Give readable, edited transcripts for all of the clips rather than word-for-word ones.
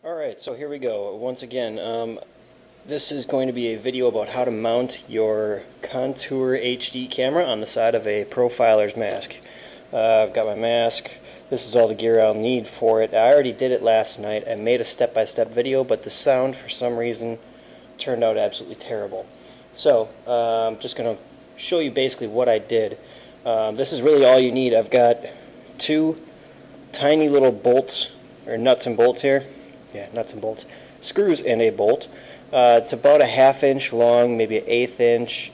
Alright, so here we go. Once again, this is going to be a video about how to mount your ContourHD camera on the side of a profiler's mask. I've got my mask. This is all the gear I'll need for it. I already did it last night. I made a step-by-step video, but the sound, for some reason, turned out absolutely terrible. So, I'm just going to show you basically what I did. This is really all you need. I've got two tiny little bolts, or nuts and bolts here. Yeah, nuts and bolts, screws and a bolt. It's about a 1/2 inch long, maybe an 1/8 inch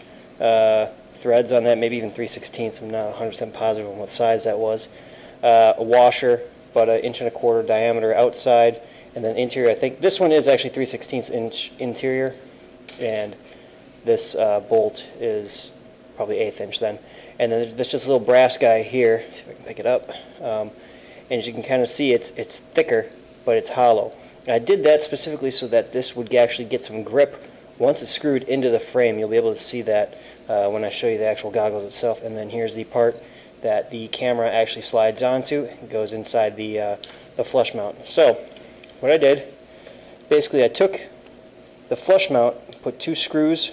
threads on that, maybe even 3/16. I'm not 100% positive on what size that was. A washer, about 1 1/4 inch diameter outside, and then interior. I think this one is actually 3/16 inch interior, and this bolt is probably 1/8 inch then. And then there's just a little brass guy here. See if I can pick it up. And as you can kind of see, it's thicker, but it's hollow. I did that specifically so that this would actually get some grip once it's screwed into the frame. You'll be able to see that when I show you the actual goggles itself. And then here's the part that the camera actually slides onto. It goes inside the flush mount. So what I did, basically I took the flush mount, put 2 screws,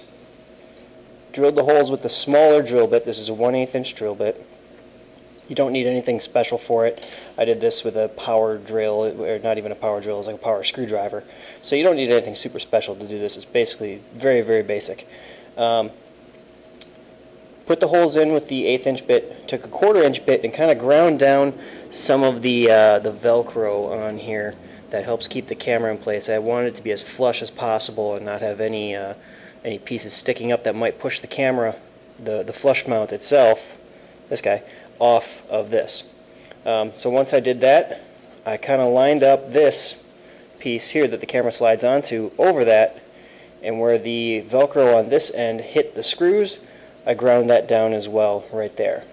drilled the holes with the smaller drill bit. This is a 1/8 inch drill bit. You don't need anything special for it. I did this with a power drill, or not even a power drill, it's like a power screwdriver. So you don't need anything super special to do this. It's basically very, very basic. Put the holes in with the 1/8 inch bit, took a 1/4 inch bit and kind of ground down some of the Velcro on here that helps keep the camera in place. I wanted it to be as flush as possible and not have any pieces sticking up that might push the camera, the flush mount itself, this guy, off of this. So once I did that, I kind of lined up this piece here that the camera slides onto over that, and where the Velcro on this end hit the screws, I ground that down as well right there.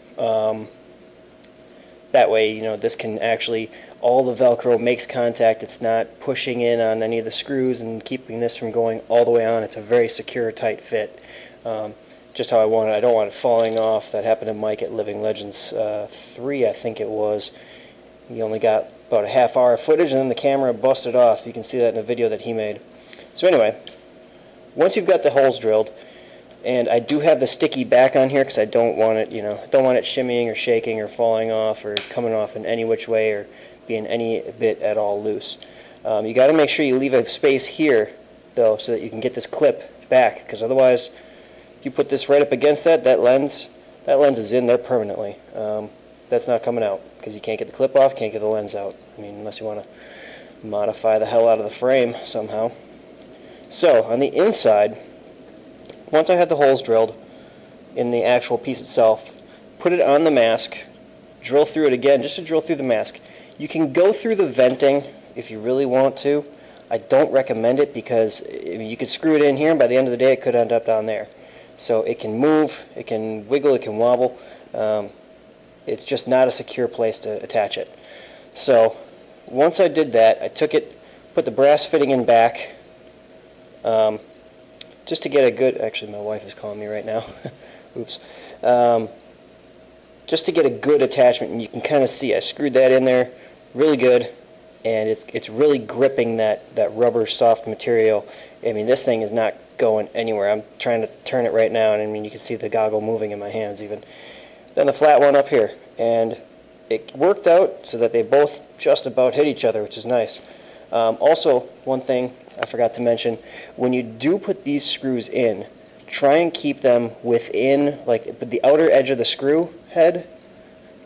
That way, you know, this can actually, all the Velcro makes contact. It's not pushing in on any of the screws and keeping this from going all the way on. It's a very secure, tight fit. Just how I want it. I don't want it falling off. That happened to Mike at Living Legends 3, I think it was. He only got about a 1/2 hour of footage and then the camera busted off. You can see that in a video that he made. So anyway, once you've got the holes drilled, and I do have the sticky back on here because I don't want it, don't want it shimmying or shaking or falling off or coming off in any which way or being any bit at all loose. You got to make sure you leave a space here though so that you can get this clip back, because otherwise you put this right up against that lens is in there permanently. That's not coming out because you can't get the clip off, can't get the lens out. I mean, unless you want to modify the hell out of the frame somehow. So on the inside, once I had the holes drilled in the actual piece itself, put it on the mask, drill through it again just to drill through the mask. You can go through the venting if you really want to. I don't recommend it because I mean, you could screw it in here and by the end of the day it could end up down there. So it can move, it can wiggle, it can wobble. It's just not a secure place to attach it. So once I did that, I took it, put the brass fitting in back, just to get a good, actually my wife is calling me right now, oops, just to get a good attachment. And you can kind of see I screwed that in there really good, and it's really gripping that rubber soft material. I mean, this thing is not going anywhere. I'm trying to turn it right now, and I mean, you can see the goggle moving in my hands even. Then the flat one up here, and it worked out so that they both just about hit each other, which is nice. Also, one thing I forgot to mention, when you do put these screws in, try and keep them within, like the outer edge of the screw head,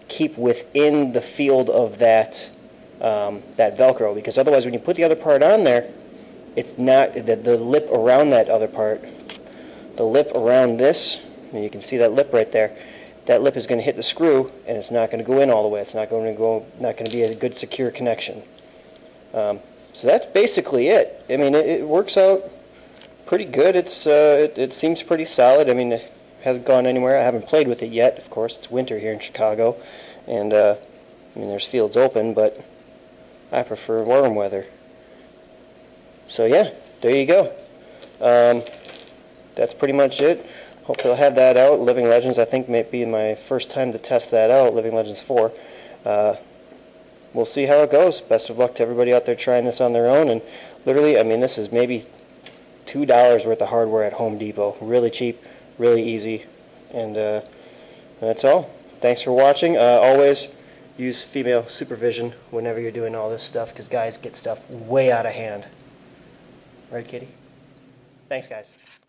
keep within the field of that Velcro, because otherwise when you put the other part on there, it's not, the lip around that other part, the lip around this, and you can see that lip right there, that lip is going to hit the screw and it's not going to go in all the way. It's not going to be a good secure connection. So that's basically it. I mean, it works out pretty good. It seems pretty solid. I mean, it hasn't gone anywhere. I haven't played with it yet. Of course, it's winter here in Chicago, and I mean, there's fields open, but I prefer warm weather. So yeah, there you go. That's pretty much it. Hopefully I'll have that out. Living Legends, I think, may be my first time to test that out, Living Legends 4. we'll see how it goes. Best of luck to everybody out there trying this on their own. And literally, I mean, this is maybe $2 worth of hardware at Home Depot. Really cheap, really easy, and that's all. Thanks for watching. Always use female supervision whenever you're doing all this stuff, because guys get stuff way out of hand. Right, Kitty? Thanks, guys.